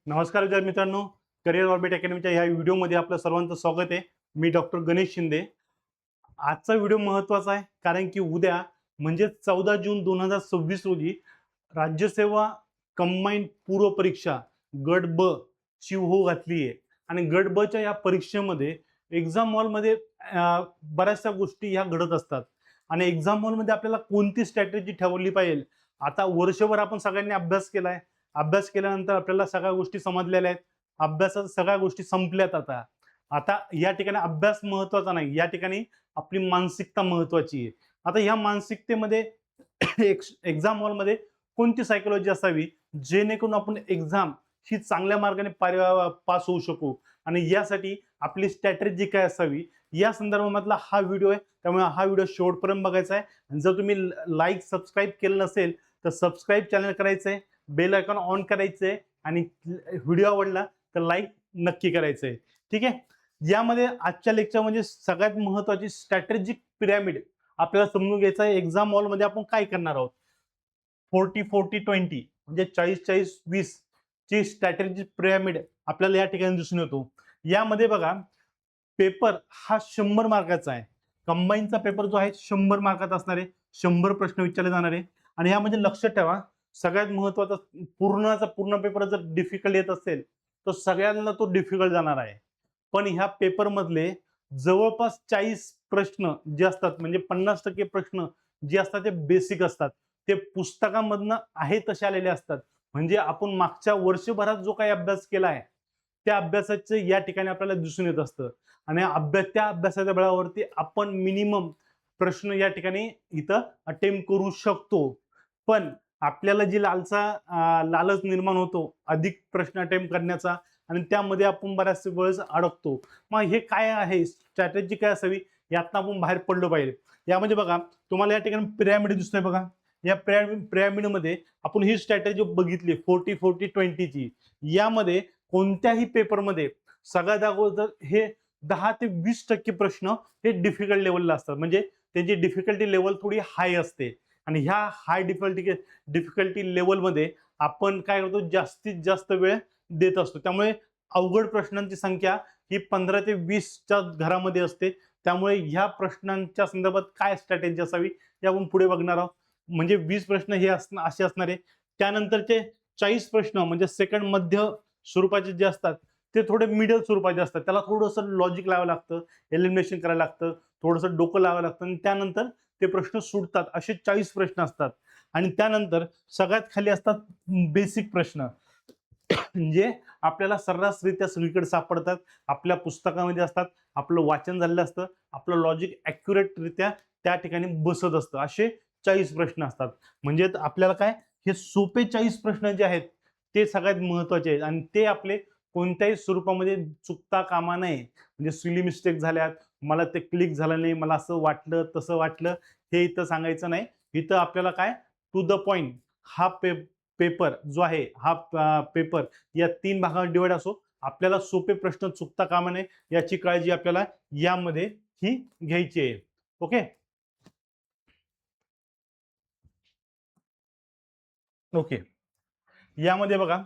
नमस्कार विद्यार्थी मित्रांनो, करिअर ऑर्बिट अकॅडमीच्या ह्या व्हिडिओमध्ये आपलं सर्वांचं स्वागत आहे. मी डॉक्टर गणेश शिंदे. आजचा व्हिडिओ महत्त्वाचा आहे कारण की उद्या म्हणजे 14 जून 2026 रोजी राज्यसेवा कंबाईंड पूर्व परीक्षा गट ब ची हो घातली आहे आणि गट ब च्या या परीक्षेमध्ये एक्झाम हॉलमध्ये बऱ्याचशा गोष्टी ह्या घडत असतात आणि एक्झाम हॉलमध्ये आपल्याला कोणती स्ट्रॅटेजी ठेवली पाहिजे. आता वर्षभर आपण सगळ्यांनी अभ्यास केलाय. अभ्यास केल्यानंतर आपल्याला सगळ्या गोष्टी समजलेल्या आहेत. अभ्यासाच्या सगळ्या गोष्टी संपल्यात. आता आता या ठिकाणी अभ्यास महत्त्वाचा नाही, या ठिकाणी आपली मानसिकता महत्त्वाची आहे. आता ह्या मानसिकतेमध्ये एक्झाम हॉलमध्ये कोणती सायकोलॉजी असावी जेणेकरून आपण एक्झाम ही चांगल्या मार्गाने पास होऊ शकू आणि यासाठी आपली स्ट्रॅटेजी काय असावी या संदर्भामधला हा व्हिडिओ आहे. त्यामुळे हा व्हिडिओ शेवटपर्यंत बघायचा आहे. आणि जर तुम्ही लाईक सबस्क्राईब केलं नसेल तर सबस्क्राईब चॅनल करायचं आहे, बेल आयकॉन ऑन करायचंय आणि व्हिडिओ आवडला तर लाईक नक्की करायचंय. ठीक आहे. यामध्ये आजच्या लेक्चर म्हणजे सगळ्यात महत्त्वाची स्ट्रॅटेजिक पिरॅमिड आपल्याला समजून घ्यायचं आहे. एक्झाम हॉलमध्ये आपण काय करणार आहोत. 40-40-20 म्हणजे 40-40-20 ची स्ट्रॅटेजिक पिरॅमिड आपल्याला या ठिकाणी दिसून येतो. यामध्ये बघा, पेपर हा 100 मार्काचा आहे. कंबाईनचा पेपर जो आहे 100 मार्काचा असणार आहे. 100 प्रश्न विचारले जाणार आहे आणि यामध्ये लक्षात ठेवा, सगळ्यात महत्त्वाचा पूर्ण पेपर जर डिफिकल्ट येत असेल तर सगळ्यांना तो डिफिकल्ट जाणार आहे. पण ह्या पेपर मधले जवळपास 40 प्रश्न जे असतात म्हणजे 50% प्रश्न जे असतात ते बेसिक असतात. ते पुस्तकामधनं आहे तसे आलेले असतात. म्हणजे आपण मागच्या वर्षभरात जो काही अभ्यास केला आहे त्या अभ्यासाचं या ठिकाणी आपल्याला दिसून येत असतं आणि त्या अभ्यासाच्या बळावरती आपण मिनिमम प्रश्न या ठिकाणी इथं अटेम्प्ट करू शकतो. पण आपल्याला जी लालच निर्माण होतो अधिक प्रश्न अटेम्प्ट करण्याचा आणि त्यामध्ये आपण बऱ्याच वेळेस अडकतो. मग हे काय आहे, स्ट्रॅटेजी काय असावी, यातनं आपण बाहेर पडलो पाहिजे. यामध्ये बघा, तुम्हाला या ठिकाणी पिरॅमिड दिसतोय बघा. या पिरॅमिडमध्ये आपण ही स्ट्रॅटेजी बघितली 40-40-20 ची. यामध्ये कोणत्याही पेपरमध्ये सगळ्यात अगोदर हे 10 ते 20% प्रश्न हे डिफिकल्ट लेवलला असतात. म्हणजे त्यांची डिफिकल्टी लेवल थोडी हाय असते आणि ह्या हाय डिफिकल्टी लेवलमध्ये आपण काय करतो, जास्तीत जास्त वेळ देत असतो. त्यामुळे अवघड प्रश्नांची संख्या ही 15 ते 20च्या घरामध्ये असते. त्यामुळे ह्या प्रश्नांच्या संदर्भात काय स्ट्रॅटेजी असावी हे आपण पुढे बघणार आहोत. म्हणजे 20 प्रश्न हे असे असणार आहे. त्यानंतरचे 40 प्रश्न म्हणजे सेकंड मध्य स्वरूपाचे जे असतात ते थोडे मिडल स्वरूपाचे असतात. त्याला थोडंसं लॉजिक लावावं लागतं, एलिमिनेशन करायला लागतं, थोडंसं डोकं लावावं लागतं आणि त्यानंतर ते प्रश्न सुटतात. असे 40 प्रश्न असतात. आणि त्यानंतर सगळ्यात खाली असतात बेसिक प्रश्न म्हणजे आपल्याला सर्रासरित्या सगळीकडे सापडतात, आपल्या पुस्तकामध्ये असतात, आपलं वाचन झालेलं असतं, आपलं लॉजिक ॲक्युरेटरित्या त्या ठिकाणी बसत असतं. असे 40 प्रश्न असतात. म्हणजे आपल्याला काय, हे सोपे 40 प्रश्न जे आहेत ते सगळ्यात महत्त्वाचे आहेत आणि ते आपले कोणत्याही स्वरूपामध्ये चुकता कामा नये. म्हणजे सिली मिस्टेक झाल्यात, मला ते क्लिक झालं नाही, मला असं वाटलं तसं वाटलं, हे इथं सांगायचं नाही. इथं आपल्याला काय, टू द पॉइंट हा पेपर जो आहे, हा पेपर या 3 भागात डिवाइड असो. आपल्याला सोपे प्रश्न चुकता कामा नये याची काळजी आपल्याला यामध्ये ही घ्यायची आहे. Okay okay. यामध्ये बघा,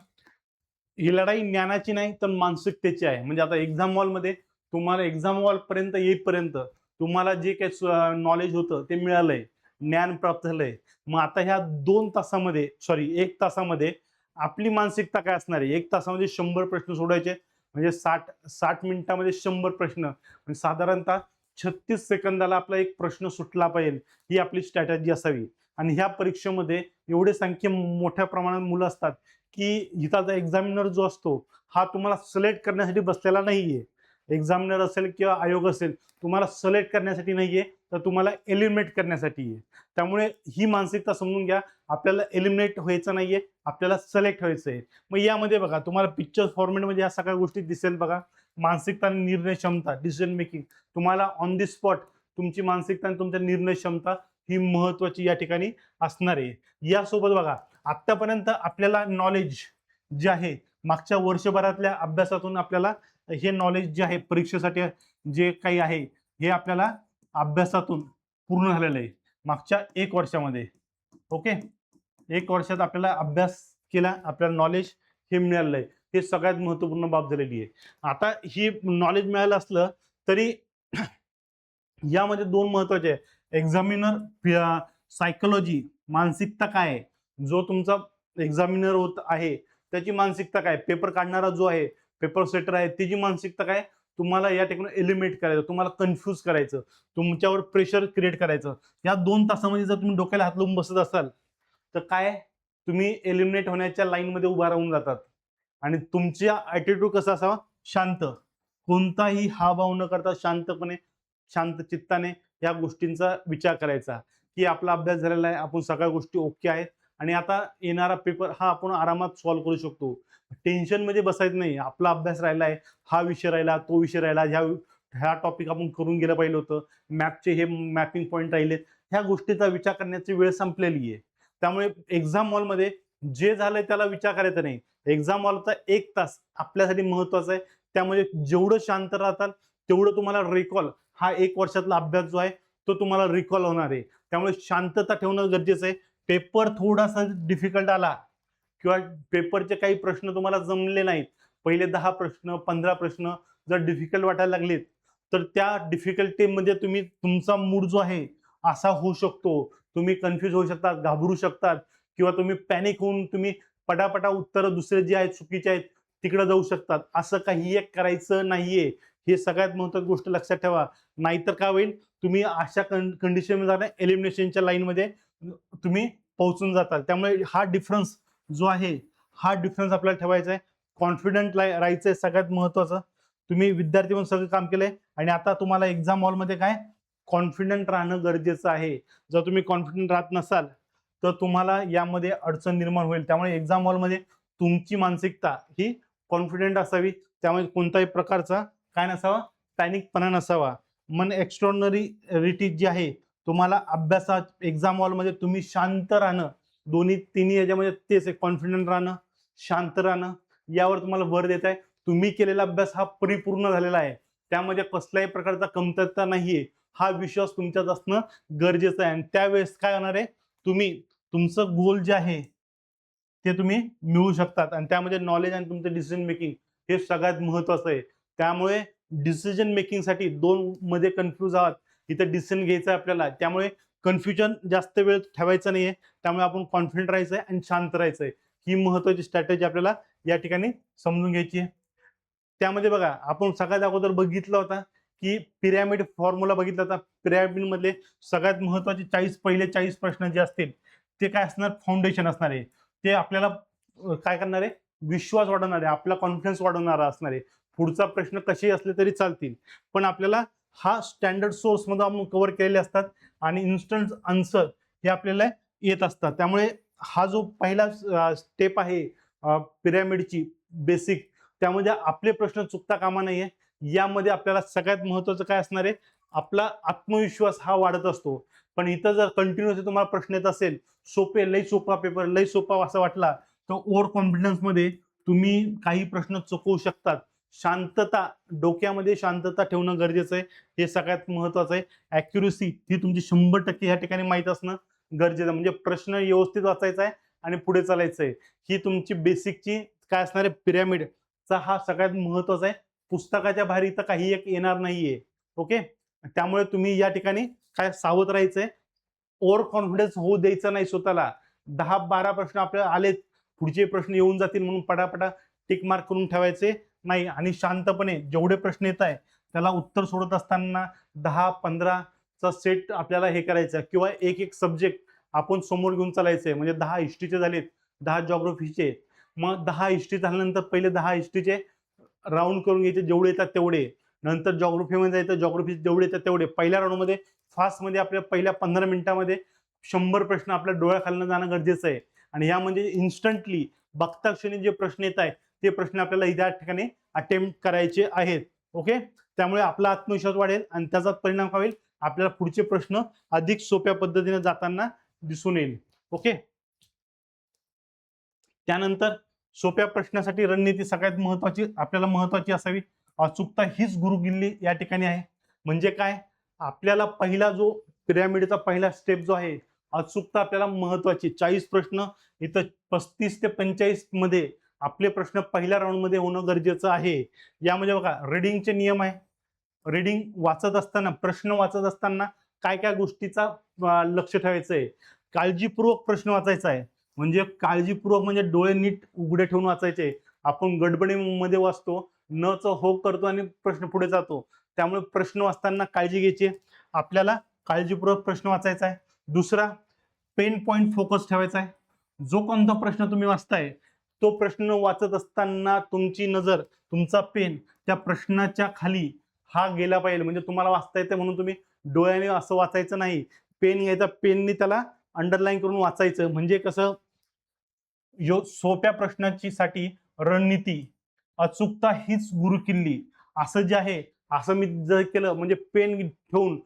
ही लढाई ज्ञानाची नाही तर मानसिकतेची आहे. म्हणजे आता एक्झाम हॉलमध्ये तुम्हाला एक्झाम हॉल पर्यंत येईपर्यंत तुम्हाला जे काही नॉलेज होतं ते मिळालंय, ज्ञान प्राप्त झालंय. मग आता ह्या 2 तासामध्ये, सॉरी 1 तासामध्ये आपली मानसिकता काय असणार आहे. 1 तासामध्ये 100 प्रश्न सोडवायचे म्हणजे 60 मिनिटामध्ये 100 प्रश्न म्हणजे साधारणतः 36 सेकंदाला आपला एक प्रश्न सुटला पाहिजे, ही आपली स्ट्रॅटेजी असावी. आणि ह्या परीक्षेमध्ये एवढे मोठ्या प्रमाणात मुलं असतात की इथं एक्झामिनर जो असतो हा तुम्हाला सिलेक्ट करण्यासाठी बसलेला नाहीये. एक्झामिनर असेल किंवा आयोग असेल, तुम्हाला सिलेक्ट करण्यासाठी नाहीये तर तुम्हाला एलिमिनेट करण्यासाठी आहे. त्यामुळे ही मानसिकता समजून घ्या. आपल्याला एलिमिनेट व्हायचं नाहीये, आपल्याला सिलेक्ट व्हायचं आहे. मग यामध्ये बघा, तुम्हाला पिक्चर फॉर्मेटमध्ये या सगळ्या गोष्टी दिसेल बघा. मानसिकता आणि निर्णय क्षमता, डिसिजन मेकिंग, तुम्हाला ऑन दी स्पॉट तुमची मानसिकता आणि तुमच्या निर्णय क्षमता ही महत्वाची या ठिकाणी असणार आहे. यासोबत बघा, आतापर्यंत आपल्याला नॉलेज जे आहे मागच्या वर्षभरातल्या अभ्यासातून आपल्याला हे नॉलेज जे आहे परीक्षेसाठी जे काही आहे हे आपल्याला अभ्यासातून पूर्ण झालेलं आहे मागच्या 1 वर्षामध्ये. ओके, 1 वर्षात आपल्याला अभ्यास केला, आपल्याला नॉलेज हे मिळालेलं आहे. हे सगळ्यात महत्वपूर्ण बाब झालेली आहे. आता ही नॉलेज मिळालं असलं तरी यामध्ये दोन महत्वाचे आहे. एक्झामिनर सायकोलॉजी, मानसिकता काय आहे, जो तुमचा एक्झामिनर होत आहे त्याची मानसिकता काय, पेपर काढणारा जो आहे, पेपर सेटर आहे, त्याची मानसिकता काय, तुम्हाला या ठिकाणी एलिमिनेट करायचं, तुम्हाला कन्फ्यूज करायचं, तुमच्यावर प्रेशर क्रिएट करायचं. या 2 तासामध्ये जर तुम्ही डोक्याला हात लावून बसत असाल तर काय, तुम्ही एलिमिनेट होण्याच्या लाईनमध्ये उभा राहून जातात. आणि तुमचा ॲटिट्यूड कसा असावा, शांत, कोणताही हावभाव न करता शांतपणे, शांत चित्ताने या गोष्टींचा विचार करायचा की आपला अभ्यास झालेला आहे, आपण सगळ्या गोष्टी ओके आहेत आणि आता येणारा पेपर हा आपण आरामात सॉल्व्ह करू शकतो. टेन्शन मध्ये बसायचं नाही. आपला अभ्यास राहिलाय, हा विषय राहिला, तो विषय राहिला, ह्या टॉपिक आपण करून गेलं पाहिजे होतं, मॅपचे हे मॅपिंग पॉईंट राहिले, ह्या गोष्टीचा विचार करण्याची वेळ संपलेली आहे. त्यामुळे एक्झाम हॉलमध्ये जे झालंय त्याला विचार करायचा नाही. एक्झाम हॉलचा 1 तास आपल्यासाठी महत्वाचा आहे. त्यामध्ये जेवढं शांत राहताल तेवढं तुम्हाला रिकॉल, हा 1 वर्षातला अभ्यास जो आहे तो तुम्हाला रिकॉल होणार आहे. त्यामुळे शांतता ठेवणं गरजेचं आहे. पेपर थोडासा डिफिकल्ट आला किंवा पेपरचे काही प्रश्न तुम्हाला जमले नाहीत, पहिले 10 प्रश्न 15 प्रश्न जर डिफिकल्ट वाटायला लागलेत तर त्या डिफिकल्टीमध्ये तुम्ही तुमचा मूड जो आहे असा होऊ शकतो, तुम्ही कन्फ्यूज होऊ शकता, घाबरू शकतात किंवा तुम्ही पॅनिक होऊन तुम्ही पटापटा उत्तरं दुसरे जे आहेत चुकीचे आहेत तिकडे जाऊ शकतात. असं काही एक करायचं नाहीये. हे सगळ्यात महत्त्वाची गोष्ट लक्षात ठेवा. नाहीतर काय होईल, तुम्ही अशा कंडिशनमध्ये एलिमिनेशनच्या लाईनमध्ये तुम्ही पोहोचून जाताल. त्यामुळे हा डिफरन्स जो आहे, हा डिफरन्स आपल्याला ठेवायचा आहे. कॉन्फिडंट राहायचं आहे सगळ्यात महत्त्वाचं. तुम्ही विद्यार्थी म्हणून सगळं काम केलंय आणि आता तुम्हाला एक्झाम हॉलमध्ये काय, कॉन्फिडंट राहणं गरजेचं आहे. जर तुम्ही कॉन्फिडंट राहत नसाल तर तुम्हाला यामध्ये अडचण निर्माण होईल. त्यामुळे एक्झाम हॉलमध्ये तुमची मानसिकता ही कॉन्फिडंट असावी. त्यामुळे कोणत्याही प्रकारचा काय नसावा, पॅनिकपणा नसावा. मन एक्स्ट्रॉर्डनरी जी आहे, तुम्हाला अभ्यासात एक्झाम हॉलमध्ये तुम्ही शांत राहणं, तिन्ही याच्यामध्ये तेच आहे, कॉन्फिडंट राहणं, शांत राहणं, यावर तुम्हाला भर देत आहे. तुम्ही केलेला अभ्यास हा परिपूर्ण झालेला आहे, त्यामध्ये कसल्याही प्रकारचा कमतरता नाहीये, हा विश्वास तुमच्यात असणं गरजेचं आहे. आणि त्यावेळेस काय होणार आहे, तुम्ही तुमचं गोल जे आहे ते तुम्ही मिळवू शकतात. आणि त्यामध्ये नॉलेज आणि तुमचं डिसिजन मेकिंग हे सगळ्यात महत्वाचं आहे. त्यामुळे डिसिजन मेकिंगसाठी 2 मध्ये कन्फ्यूज आहात, इथं डिसिजन घ्यायचं आहे आपल्याला, त्यामुळे कन्फ्युजन जास्त वेळ ठेवायचं नाहीये. त्यामुळे आपण कॉन्फिडंट राहायचंय आणि शांत राहायचंय. ही महत्वाची स्ट्रॅटेजी आपल्याला या ठिकाणी समजून घ्यायची आहे. त्यामध्ये बघा, आपण सगळ्यात अगोदर बघितलं होता की पिरॅमिड फॉर्म्युला बघितला होता. पिरॅमिड मधले सगळ्यात महत्वाचे 40 पहिले 40 प्रश्न जे असतील ते काय असणार, फाउंडेशन असणार आहे. ते आपल्याला काय करणार आहे, विश्वास वाढवणार आहे, आपला कॉन्फिडन्स वाढवणारा असणार आहे. पुढचा प्रश्न कसेही असले तरी चालतील, पण आपल्याला हा स्टँडर्ड सोर्स मध्ये आपण कव्हर केलेले असतात आणि इन्स्टंट आन्सर हे आपल्याला येत असतात. त्यामुळे हा जो पहिला स्टेप आहे पिरॅमिडची बेसिक, त्यामध्ये आपले प्रश्न चुकता कामा नाहीये. यामध्ये आपल्याला सगळ्यात महत्वाचं काय असणार आहे, आपला आत्मविश्वास हा वाढत असतो. पण इथं जर कंटिन्युअसली तुम्हाला प्रश्न येत असेल, सोपे, लई सोपा पेपर, लई सोपा असं वाटला, तर ओव्हर कॉन्फिडन्स मध्ये तुम्ही काही प्रश्न चुकवू शकतात. शांतता, डोक्यामध्ये शांतता ठेवणं गरजेचं आहे, हे सगळ्यात महत्वाचं आहे. ॲक्युरसी ही तुमची 100% या ठिकाणी माहीत असणं गरजेचं आहे. म्हणजे प्रश्न व्यवस्थित वाचायचा आहे आणि पुढे चालायचं आहे. ही तुमची बेसिकची काय असणार आहे, पिरॅमिडचा हा सगळ्यात महत्वाचा आहे. पुस्तकाच्या बाहेर इथं काही एक येणार नाहीये. ओके, त्यामुळे तुम्ही या ठिकाणी काय सावध राहायचंय, ओव्हर कॉन्फिडन्स होऊ द्यायचं नाही स्वतःला. 10-12 प्रश्न आपल्याला आलेत, पुढचे प्रश्न येऊन जातील म्हणून पटापटा टिक मार्क करून ठेवायचे नाही. आणि शांतपणे जेवढे प्रश्न येत आहे त्याला उत्तर सोडत असताना 10-15 चा सेट आपल्याला हे करायचं, किंवा एक सब्जेक्ट आपण समोर घेऊन चालायचंय. म्हणजे 10 हिस्ट्रीचे झालेत, 10 जॉग्राफीचे, मग 10 हिस्ट्री झाल्यानंतर पहिले 10 हिस्ट्रीचे राऊंड करून घ्यायचे, जेवढे येतात तेवढे. नंतर जॉग्राफीमध्ये जायचं, जॉग्राफी जेवढे येतात तेवढे. पहिल्या राऊंडमध्ये फास्टमध्ये आपल्या पहिल्या 15 मिनिटामध्ये 100 प्रश्न आपल्या डोळ्याखालनं जाणं गरजेचं आहे. आणि यामध्ये इन्स्टंटली बघता क्षणी जे प्रश्न येत आहेत ते प्रश्न आपल्याला या ठिकाणी अटेम्प्ट करायचे आहेत. ओके, त्यामुळे आपला आत्मविश्वास वाढेल आणि त्याचा परिणाम काय होईल, आपल्याला पुढचे प्रश्न अधिक सोप्या पद्धतीने जाताना दिसून येईल. ओके, त्यानंतर सोप्या प्रश्नासाठी रणनीती सगळ्यात महत्वाची असावी. अचूकता हीच गुरुकिल्ली या ठिकाणी आहे. म्हणजे काय, आपल्याला पहिला जो पिरॅमिडचा पहिला स्टेप जो आहे, अचूकता आपल्याला महत्वाची. 40 प्रश्न इथं 35 ते 45 मध्ये आपले प्रश्न पहिल्या राऊंडमध्ये होणं गरजेचं आहे. यामध्ये बघा रीडिंगचे नियम आहे. रीडिंग वाचत असताना, प्रश्न वाचत असताना काय काय गोष्टीचा लक्ष ठेवायचं आहे. काळजीपूर्वक प्रश्न वाचायचा आहे. म्हणजे काळजीपूर्वक म्हणजे डोळे नीट उघडे ठेवून वाचायचे. आपण गडबडीमध्ये वाचतो, नच हो करतो आणि प्रश्न पुढे जातो. त्यामुळे प्रश्न वाचताना काळजी घ्यायची. आपल्याला काळजीपूर्वक प्रश्न वाचायचा आहे. दुसरा, पेन पॉइंट फोकस ठेवायचा आहे. जो कोणता प्रश्न तुम्ही वाचताय तो प्रश्न वाचत असताना तुमची नजर, तुमचा पेन त्या प्रश्नाच्या खाली हा गेला पाहिजे. म्हणजे तुम्हाला वाचता येते म्हणून तुम्ही डोळ्याने असं वाचायचं नाही. पेन घ्यायचा, पेननी त्याला अंडरलाईन करून वाचायचं. म्हणजे कसं, सोप्या प्रश्नाची साठी रणनीती, अचूकता हीच गुरुकिल्ली, असं जे आहे असं मी जर केलं म्हणजे पेन ठेवून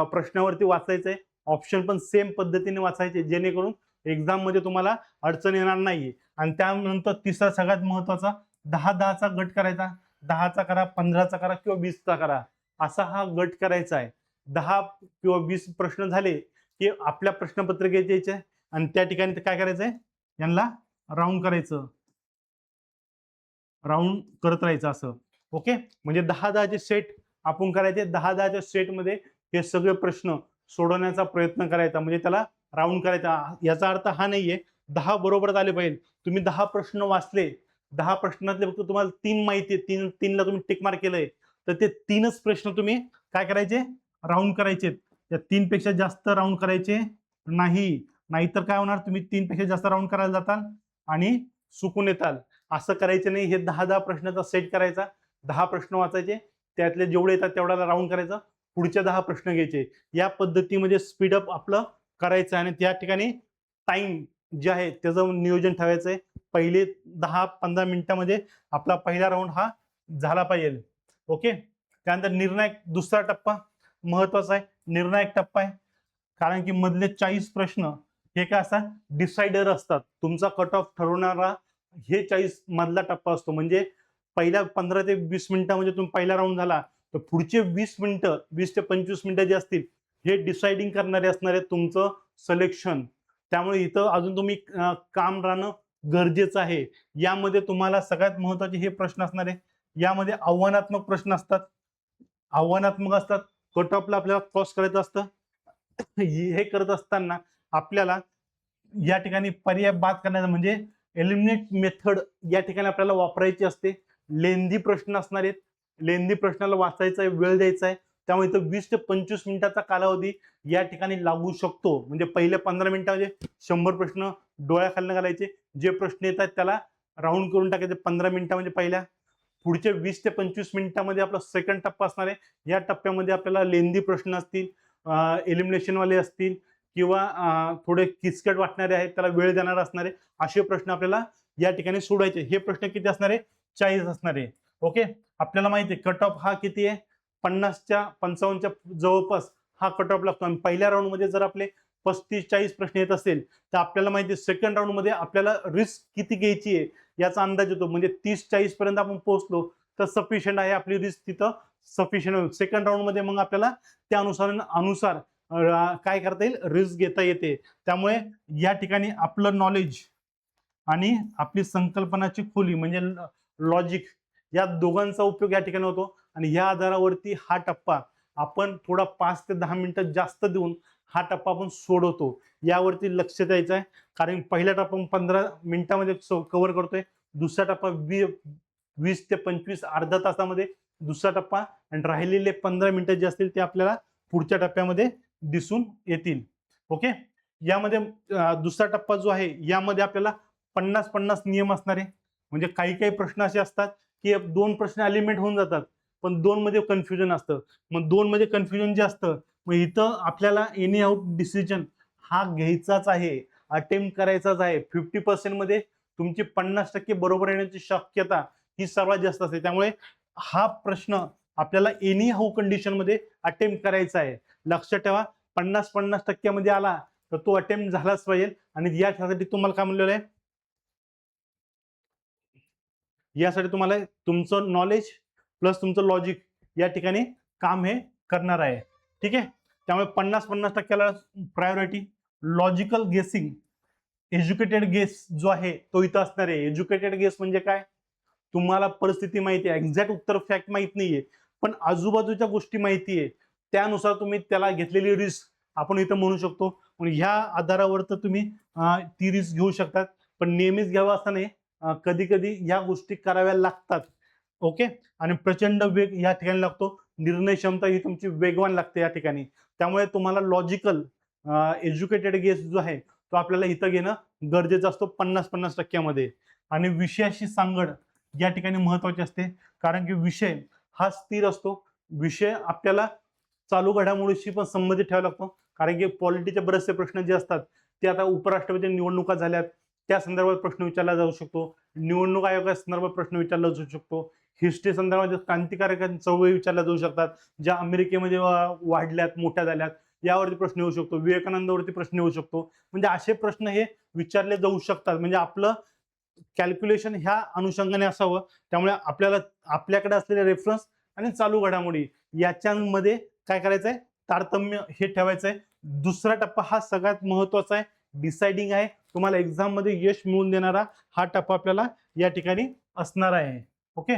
प्रश्नावरती वाचायचंय. ऑप्शन पण सेम पद्धतीने वाचायचे, जेणेकरून एक्झाम मध्ये तुम्हाला अडचण येणार नाही. आणि त्यानंतर तिसरा सगळ्यात महत्वाचा, 10-10चा गट करायचा. 10चा करा, 15चा करा किंवा 20चा करा, असा हा गट करायचा आहे. 10 किंवा 20 प्रश्न झाले की आपल्या प्रश्नपत्रिकेत यायचे आणि त्या ठिकाणी काय करायचंय, यांना राऊंड करायचं, राऊंड करत राहायचं असं. ओके, म्हणजे 10-10चे सेट आपण करायचे. 10-10च्या सेटमध्ये हे सगळे प्रश्न सोडवण्याचा प्रयत्न करायचा, म्हणजे त्याला राऊंड करायचा. याचा अर्थ हा नाहीये 10 बरोबर आले पाहिजे. तुम्ही 10 प्रश्न वाचले, 10 प्रश्नातले फक्त तुम्हाला 3 माहिती आहे, 3ला तुम्ही टिक मार्क केलंय, तर ते 3च प्रश्न तुम्ही काय करायचे, राऊंड करायचे. त्या 3 पेक्षा जास्त राऊंड करायचे नाही. नाहीतर काय होणार, तुम्ही 3 पेक्षा जास्त राऊंड करायला जाताल आणि चुकून येताल. असं करायचं नाही. हे 10-10 प्रश्नाचा सेट करायचा. 10 प्रश्न वाचायचे, त्यातले जेवढे येतात तेवढ्याला राऊंड करायचं, पुढचे 10 प्रश्न घ्यायचे. या पद्धतीमध्ये स्पीडअप आपलं करायचं आणि त्या ठिकाणी टाइम जे आहे त्याचं नियोजन ठेवायचंय. पहिले 10-15 मिनिटांमध्ये आपला पहिला राऊंड हा झाला पाहिजे. ओके, त्यानंतर निर्णायक दुसरा टप्पा महत्वाचा आहे. निर्णायक टप्पा आहे, कारण की मधले 40 प्रश्न हे काय असतात, डिसाइडर असतात. तुमचा कट ऑफ ठरवणारा हे 40 मधला टप्पा असतो. म्हणजे पहिल्या 15 ते 20 मिनिटांमध्ये तुम्ही पहिला राऊंड झाला, तर पुढचे 20 मिनिटं, 20 ते 25 मिनिटं जे असतील हे डिसाइडिंग करणारे असणार आहे तुमचं सिलेक्शन. त्यामुळे इथं अजून तुम्ही काम राहणं गरजेचं आहे. यामध्ये तुम्हाला सगळ्यात महत्वाचे हे प्रश्न असणार आहे. यामध्ये आव्हानात्मक प्रश्न असतात, आव्हानात्मक असतात. कट ऑफला आपल्याला क्रॉस करायचं असतं. हे करत असताना आपल्याला या ठिकाणी पर्याय बाद करण्याचा म्हणजे एलिमिनेट मेथड या ठिकाणी आपल्याला वापरायची असते. लेंदी प्रश्न असणार आहेत, लेंदी प्रश्नाला वाचायचा आहे, वेळ द्यायचा आहे. त्यामुळे इथं 20 ते 25 मिनिटाचा कालावधी या ठिकाणी लागू शकतो. म्हणजे पहिल्या 15 मिनिटांमध्ये 100 प्रश्न डोळ्याखाली घालायचे, जे प्रश्न येतात त्याला राऊंड करून टाकायचे 15 मिनिटांमध्ये पहिल्या. पुढचे 20 ते 25 मिनिटांमध्ये आपला सेकंड टप्पा असणार आहे. या टप्प्यामध्ये आपल्याला लेंदी प्रश्न असतील, एलिमिनेशन वाले असतील किंवा थोडे किचकट वाटणारे आहेत, त्याला वेळ देणार असणारे असे प्रश्न आपल्याला या ठिकाणी सोडवायचे. हे प्रश्न किती असणार आहे, 40 असणार आहे. ओके, आपल्याला माहिती आहे कट ऑफ हा किती आहे, 50च्या 55च्या जवळपास हा कट ऑफ लागतो. आणि पहिल्या राऊंड मध्ये जर आपले 35-40 प्रश्न येत असेल तर आपल्याला माहिती आहे सेकंड राऊंड मध्ये आपल्याला रिस्क किती घ्यायची आहे याचा अंदाज येतो. म्हणजे 30-40 पर्यंत आपण पोहोचलो तर सफिशियंट आहे, आपली रिस्क तिथं सफिशियंट. सेकंड राऊंड मध्ये मग आपल्याला त्या अनुसार काय करता येईल, रिस्क घेता येते. त्यामुळे या ठिकाणी आपलं नॉलेज आणि आपली संकल्पनाची खोली म्हणजे लॉजिक या दोघांचा उपयोग या ठिकाणी होतो. आणि या आधारावरती हा टप्पा आपण थोडा 5 ते 10 मिनिटं जास्त देऊन हा टप्पा आपण सोडवतो. यावरती लक्ष द्यायचं आहे, कारण पहिला टप्पा 15 मिनिटांमध्ये कव्हर करतोय, दुसरा टप्पा 20 ते 25 अर्धा तासामध्ये दुसरा टप्पा, आणि राहिलेले 15 मिनिटं जे असतील ते आपल्याला पुढच्या टप्प्यामध्ये दिसून येतील. ओके, यामध्ये दुसरा टप्पा जो आहे यामध्ये आपल्याला 50-50 नियम असणार आहे. म्हणजे काही काही प्रश्न असे असतात की 2 प्रश्न एलिमेंट होऊन जातात, पण 2 मध्ये कन्फ्युजन असतं. मग 2 मध्ये कन्फ्युजन जे असतं, मग इथं आपल्याला एनी आउट डिसिजन हा घ्यायचाच आहे, अटेम्प्ट करायचाच आहे. 50% मध्ये तुमची 50% बरोबर येण्याची शक्यता ही सर्वात जास्त असते. त्यामुळे हा प्रश्न आपल्याला एनी हाऊ कंडिशन मध्ये अटेम्प्ट करायचा आहे. लक्षात ठेवा, 50-50% मध्ये आला तर तो अटेम्प्ट झालाच पाहिजे. आणि यासाठी तुम्हाला काय म्हणलेलं आहे, यासाठी तुम्हाला तुमचं नॉलेज प्लस तुमचं लॉजिक या ठिकाणी काम हे करणार आहे. ठीक आहे, त्यामुळे 50-50%ला प्रायोरिटी. लॉजिकल गेसिंग एज्युकेटेड गेस जो आहे तो इथं असणार आहे. एज्युकेटेड गेस म्हणजे काय, तुम्हाला परिस्थिती माहिती आहे, एक्झॅक्ट उत्तर फॅक्ट माहित नाहीये, पण आजूबाजूच्या गोष्टी माहिती आहे, त्यानुसार तुम्ही त्याला घेतलेली रिस्क आपण इथं म्हणू शकतो. पण ह्या आधारावर तर तुम्ही ती रिस्क घेऊ शकतात, पण नेहमीच घ्यावं असं नाही. कधी कधी ह्या गोष्टी कराव्या लागतात. ओके. आणि प्रचंड वेग या ठिकाणी लागतो. निर्णय क्षमता ही तुमची वेगवान लागते या ठिकाणी. त्यामुळे तुम्हाला लॉजिकल एज्युकेटेड गेस जो आहे तो आपल्याला इथं घेणं गरजेचं असतो 50-50% आणि विषयाशी सांगड या ठिकाणी महत्वाची असते, कारण की विषय हा स्थिर असतो. विषय आपल्याला चालू घडामोडीशी पण संबंधित ठेवावा लागतो, कारण की पॉलिटीचे बरेचसे प्रश्न जे असतात ते आता उपराष्ट्रपती निवडणुका झाल्यात त्या संदर्भात प्रश्न विचारला जाऊ शकतो, निवडणूक आयोगा संदर्भात प्रश्न विचारला जाऊ शकतो, हिस्ट्री संदर्भात क्रांतिकारक चळवळी विचारल्या जाऊ शकतात, ज्या अमेरिकेमध्ये वाढल्यात मोठ्या झाल्यात यावरती प्रश्न येऊ शकतो, विवेकानंदावरती प्रश्न येऊ शकतो. म्हणजे असे प्रश्न हे विचारले जाऊ शकतात. म्हणजे आपलं कॅल्क्युलेशन ह्या अनुषंगाने असावं. त्यामुळे आपल्याला आपल्याकडे असलेले रेफरन्स आणि चालू घडामोडी याच्यामध्ये काय करायचंय, तारतम्य हे ठेवायचंय. दुसरा टप्पा हा सगळ्यात महत्वाचा आहे, डिसाइडिंग आहे. तुम्हाला एक्झाम मध्ये यश मिळवून देणारा हा टप्पा आपल्याला या ठिकाणी असणार आहे. ओके.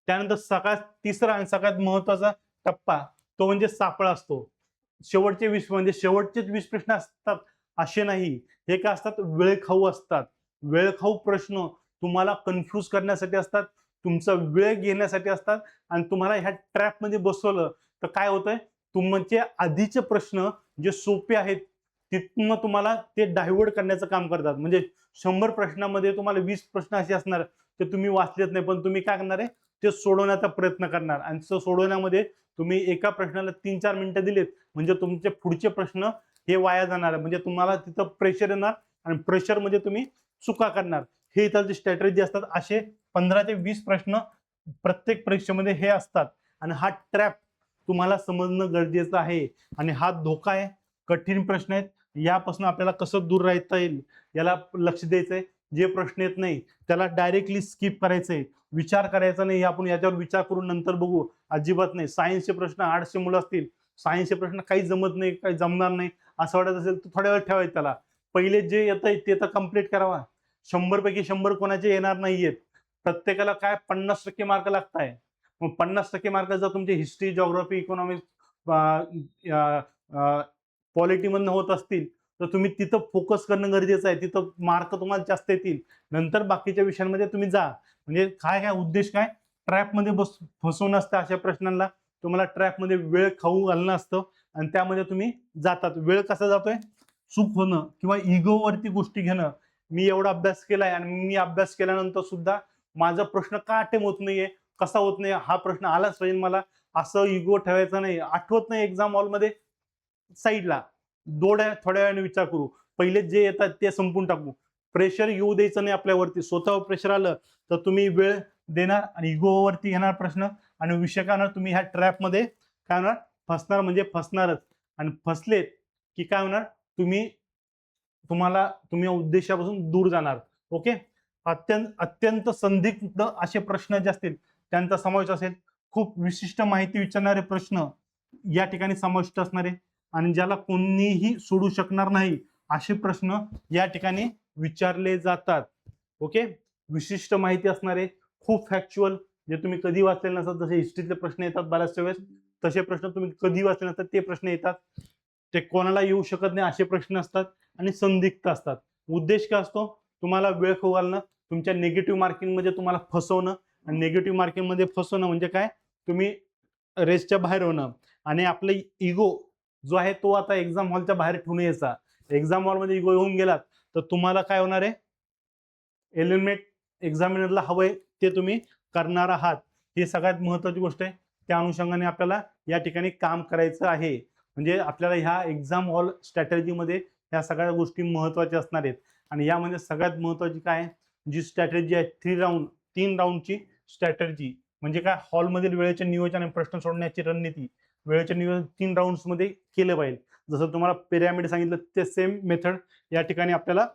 त्यानंतर सगळ्यात तिसरा आणि सगळ्यात महत्वाचा टप्पा तो म्हणजे सापळा असतो. शेवटचे 20 म्हणजे शेवटचेच 20 प्रश्न असतात असे नाही. हे काय असतात, वेळखाऊ असतात. वेळखाऊ प्रश्न तुम्हाला कन्फ्यूज करण्यासाठी असतात, तुमचा वेळ घेण्यासाठी असतात आणि तुम्हाला ह्या ट्रॅपमध्ये बसवलं तर काय होतंय, तुमचे आधीचे प्रश्न जे सोपे आहेत तिथून तुम्हाला ते डायव्हर्ट करण्याचं काम करतात. म्हणजे 100 प्रश्नामध्ये तुम्हाला 20 प्रश्न असे असणार ते तुम्ही वाचलेत नाही, पण तुम्ही काय करणार आहे ते सोडवण्याचा प्रयत्न करणार आणि सोडवण्यामध्ये तुम्ही एका प्रश्नाला 3-4 मिनिटं दिलेत म्हणजे तुमचे पुढचे प्रश्न हे वाया जाणार. म्हणजे तुम्हाला तिथं प्रेशर येणार आणि प्रेशर मध्ये तुम्ही चुका करणार. हे इथं स्ट्रॅटेजी असतात. असे 15 ते 20 प्रश्न प्रत्येक परीक्षेमध्ये हे असतात आणि हा ट्रॅप तुम्हाला समजणं गरजेचं आहे. आणि हा धोका आहे, कठीण प्रश्न आहेत, यापासून आपल्याला कसं दूर राहता येईल याला लक्ष द्यायचंय. जे प्रश्न येत नाही त्याला डायरेक्टली स्किप करायचंय, विचार करायचा नाही. आपण याच्यावर विचार करून नंतर बघू, अजिबात नाही. सायन्सचे प्रश्न, आर्ट्सचे मुलं असतील, सायन्सचे प्रश्न काही जमत नाही, काही जमणार नाही असं वाटत असेल तर थोड्या वेळ ठेवायचं त्याला. पहिले जे येत आहे ते तर कम्प्लीट करावा. 100 पैकी 100 कोणाचे येणार नाहीयेत. प्रत्येकाला काय 50% मार्क लागताय. मग 50% मार्क जर तुमचे हिस्ट्री, जिओग्राफी, इकॉनॉमिक्स, पॉलिटी मधनं होत असतील तर तुम्ही तिथं फोकस करणं गरजेचं आहे. तिथं मार्क तुम्हाला जास्त येतील. नंतर बाकीच्या विषयांमध्ये तुम्ही जा. म्हणजे काय काय उद्देश काय, ट्रॅपमध्ये फसवणं असतं. अशा प्रश्नांना तुम्हाला ट्रॅपमध्ये वेळ खाऊ घालणं असतं आणि त्यामध्ये तुम्ही जातात. वेळ कसा जातोय, चूक होणं किंवा इगोवरती गोष्टी घेणं. मी एवढा अभ्यास केलाय आणि मी अभ्यास केल्यानंतर सुद्धा माझा प्रश्न का अटेम्प्ट होत नाहीये, कसा होत नाही, हा प्रश्न आलाच पाहिजे मला, असं इगो ठेवायचा नाही. आठवत नाही एक्झाम हॉलमध्ये, साईडला थोड्या वेळाने विचार करू. पहिले जे येतात ते संपून टाकू. प्रेशर येऊ द्यायचं नाही आपल्यावरती. स्वतःवर प्रेशर आलं तर तुम्ही वेळ देणार आणि इगोवरती घेणार प्रश्न आणि विषय काय होणार, तुम्ही ह्या ट्रॅपमध्ये काय होणार, फसणार म्हणजे फसणारच. आणि फसलेत की काय होणार, तुम्ही उद्देशापासून दूर जाणार. ओके. अत्यंत संदिग्ध असे प्रश्न जे असतील त्यांचा समावेश असेल. खूप विशिष्ट माहिती विचारणारे प्रश्न या ठिकाणी समाविष्ट असणारे आणि ज्याला कोणीही सोडू शकणार नाही असे प्रश्न या ठिकाणी विचारले जातात. ओके. विशिष्ट माहिती असणारे, खूप फॅक्च्युअल, जे तुम्ही कधी वाचलेले नसतात. जसे हिस्ट्रीतले प्रश्न येतात बऱ्याचशा वेळेस, तसे प्रश्न तुम्ही कधी वाचले नसतात ते प्रश्न येतात. ते कोणाला येऊ शकत नाही असे प्रश्न असतात आणि संदिग्ध असतात. उद्देश काय असतो, तुम्हाला वेळ खाऊ घालणं, तुमच्या निगेटिव्ह मार्किंग मध्ये तुम्हाला फसवणं. आणि निगेटिव्ह मार्किंग मध्ये फसवणं म्हणजे काय, तुम्ही रेसच्या बाहेर होणं आणि आपलं इगो जो आहे तो आता एक्झाम हॉलच्या बाहेर ठेवून यायचा. एक्झाम हॉलमध्ये इगो येऊन गेलात तर तुम्हाला काय होणार आहे, एलिमिनेट एक्झामिनरला हवंय ते तुम्ही करणार आहात. ही सगळ्यात महत्वाची गोष्ट आहे. त्या अनुषंगाने आपल्याला या ठिकाणी काम करायचं आहे. म्हणजे आपल्याला ह्या एक्झाम हॉल स्ट्रॅटेजीमध्ये ह्या सगळ्या गोष्टी महत्वाच्या असणार आहेत. आणि यामध्ये सगळ्यात महत्वाची काय आहे, जी स्ट्रॅटेजी आहे 3 राऊंडची स्ट्रॅटेजी. म्हणजे काय, हॉलमधील वेळेचे नियोजन आणि प्रश्न सोडण्याची रणनीती. वेळेचे नियोजन 3 राऊंड्स मध्ये केले पाहिजे. जसं तुम्हाला पिरॅमिड सांगितलं ते सेम मेथड या ठिकाणी आपल्याला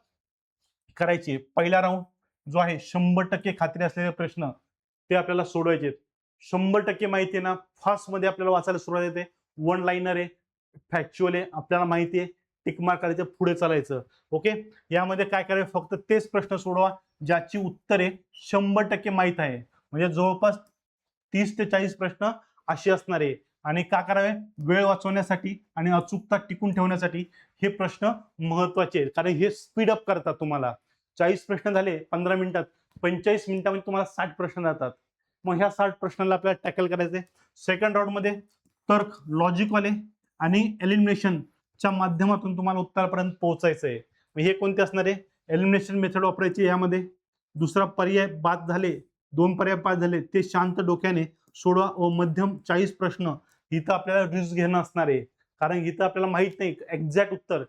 करायची. पहिला राऊंड जो आहे 100% खात्री असलेले प्रश्न ते आपल्याला सोडवायचे. 100% माहिती आहे ना, फास्ट मध्ये आपल्याला वाचायला सुरुवात येते. वन लाईनर आहे, फॅक्च्युअल आहे, आपल्याला माहिती आहे. टिक मार्क करायचं, पुढे चालायचं. ओके, यामध्ये काय करायचं, फक्त तेच प्रश्न सोडवा ज्याची उत्तरे 100% माहित आहे. म्हणजे जवळपास 30 ते 40 प्रश्न असे असणार आहे. आणि का करावे, वेळ वाचवण्यासाठी आणि अचूकता टिकून ठेवण्यासाठी हे प्रश्न महत्वाचे आहेत. कारण हे स्पीड अप करतात तुम्हाला. 40 प्रश्न झाले 15 मिनिटात, 45 मिनिटांमध्ये तुम्हाला 60 प्रश्न जातात. मग ह्या 60 प्रश्नाला आपल्याला टॅकल करायचे. सेकंड राऊंड मध्ये तर्क, लॉजिकवाले आणि एलिमिनेशनच्या माध्यमातून तुम्हाला उत्तरापर्यंत पोहोचायचं आहे. हे कोणते असणार आहे, एलिमिनेशन मेथड वापरायची यामध्ये. दुसरा पर्याय बाद झाले, 2 पर्याय पास झाले ते शांत डोक्याने सोडवा व मध्यम 40 प्रश्न इथं आपल्याला रिस्क घेणं असणार आहे. कारण इथं आपल्याला माहित नाही एक्झॅक्ट उत्तर,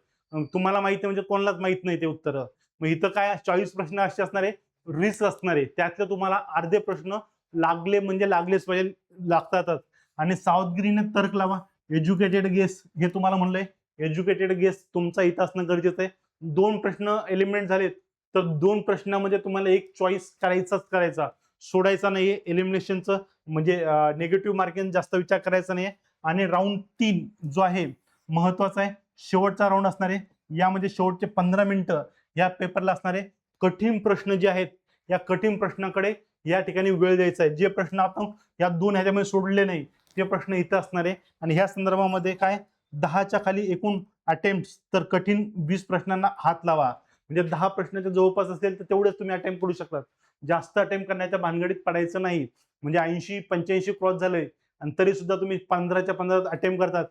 तुम्हाला माहिती आहे म्हणजे कोणालाच माहित नाही ते उत्तर. मग इथं काय 40 प्रश्न असे असणार आहे, रिस्क असणार आहे. त्यातले तुम्हाला अर्धे प्रश्न लागले म्हणजे लागलेच पाहिजे, लागतातच. आणि सावधगिरीने तर्क लावा. एज्युकेटेड गेस, हे तुम्हाला म्हणलंय, एज्युकेटेड गेस तुमचा इथं असणं गरजेचं आहे. 2 प्रश्न एलिमिनेट झालेत तर 2 प्रश्नामध्ये तुम्हाला एक चॉईस करायचाच करायचा, सोडायचा नाहीये. एलिमिनेशनचं म्हणजे निगेटिव्ह मार्किंग जास्त विचार करायचा नाहीये. आणि राऊंड 3 जो आहे महत्वाचा आहे, शेवटचा राऊंड असणार आहे. यामध्ये शेवटचे 15 मिनिटं या पेपरला असणार आहे. कठीण प्रश्न जे आहेत या कठीण प्रश्नाकडे या ठिकाणी वेळ द्यायचा आहे. जे प्रश्न आपण या 2 ह्याच्यामध्ये सोडले नाही ते प्रश्न इथं असणार आहे. आणि ह्या संदर्भामध्ये काय, 10च्या खाली एकूण अटेम्प्ट तर कठीण 20 प्रश्नांना हात लावा. म्हणजे 10 प्रश्नाच्या जवळपास असेल तर तेवढेच तुम्ही अटेम्प्ट करू शकता. जास्त अटेम्प्ट करण्याच्या भानगडीत पडायचं नाही. म्हणजे 80-85 क्रॉस झालंय आणि तरी सुद्धा तुम्ही 15च्या 15 अटेम्प्ट करतात,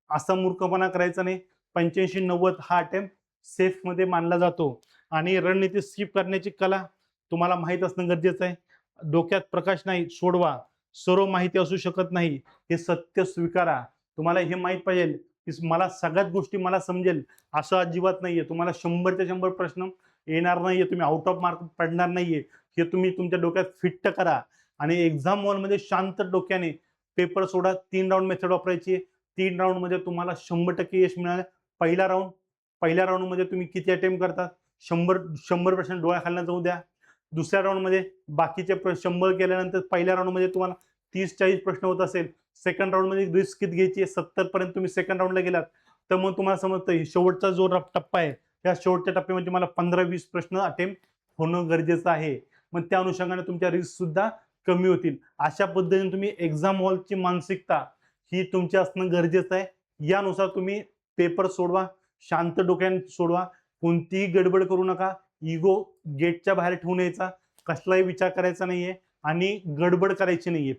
असा मूर्खपणा करायचा नाही. 85-90 हा अटेम्प्ट सेफ मध्ये मानला जातो. आणि रणनीती स्किप करण्याची कला तुम्हाला माहित असणं गरजेचं आहे. डोक्यात प्रकाश नाही, सोडवा. सर्व माहिती असू शकत नाही, हे सत्य स्वीकारा. तुम्हाला हे माहित पाहिजे की मला सगळ्याच गोष्टी मला समजेल असं अजिबात नाहीये. तुम्हाला 100च्या 100 प्रश्न येणार नाहीये, तुम्ही आउट ऑफ मार्क पडणार नाहीये, हे तुम्ही तुमच्या डोक्यात फिट्ट करा. आणि एक्झाम हॉलमध्ये शांत डोक्याने पेपर सोडा. 3 राऊंड मेथड वापरायची. 3 राऊंड मध्ये तुम्हाला 100% यश मिळालं. पहिल्या राऊंड मध्ये तुम्ही किती अटेम्प्ट करतात, 100% डोळ्याखालनं जाऊ द्या. दुसऱ्या राऊंड मध्ये बाकीचे 100 केल्यानंतर पहिल्या राऊंड मध्ये तुम्हाला 30-40 प्रश्न होत असेल, सेकंड राऊंड मध्ये रिस्क किती घ्यायची, 70 पर्यंत तुम्ही सेकंड राऊंडला गेलात तर मग तुम्हाला समजतं शेवटचा जो टप्पा आहे त्या शेवटच्या टप्प्यामध्ये मला 15-20 प्रश्न अटेम्प्ट होणं गरजेचं आहे. मग त्या अनुषंगाने तुमच्या रिस्क सुद्धा कमी होतील. अशा पद्धतीने तुम्ही एक्झाम हॉलची मानसिकता ही तुमची असणं गरजेचं आहे. यानुसार तुम्ही पेपर सोडवा, शांत डोक्याने सोडवा. कोणतीही गडबड करू नका. इगो गेटच्या बाहेर ठेवून यायचा, कसलाही विचार करायचा नाहीये आणि गडबड करायची नाहीये.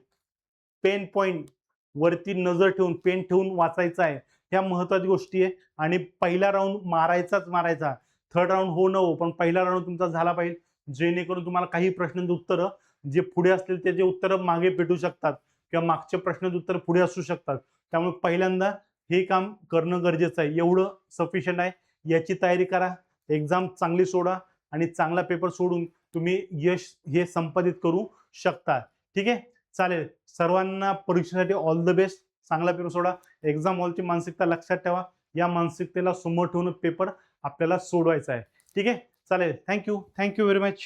पेन पॉइंट वरती नजर ठेवून पेन ठेवून वाचायचं आहे, ह्या महत्वाची गोष्टी आहे. आणि पहिला राऊंड मारायचा. थर्ड राऊंड हो न हो पण पहिला राऊंड तुमचा झाला पाहिजे, जेणेकरून तुम्हाला काही प्रश्नांची उत्तरं जे पुढे असतील त्याचे उत्तरं मागे भेटू शकतात किंवा मागचे प्रश्नांची उत्तर पुढे असू शकतात. त्यामुळे पहिल्यांदा हे काम करणं गरजेचं आहे. एवढं सफिशियंट आहे. याची तयारी करा, एक्झाम चांगली सोडा आणि चांगला पेपर सोडून तुम्ही यश हे संपादित करू शकता. ठीक आहे, चालेल. सर्वांना परीक्षेसाठी ऑल द बेस्ट. चांगला पेपर सोडा. एक्झाम हॉलची मानसिकता लक्षात ठेवा. या मानसिकतेला समोर ठेवून पेपर आपल्याला सोडवायचा आहे. ठीक आहे, चालेल. Thank you very much.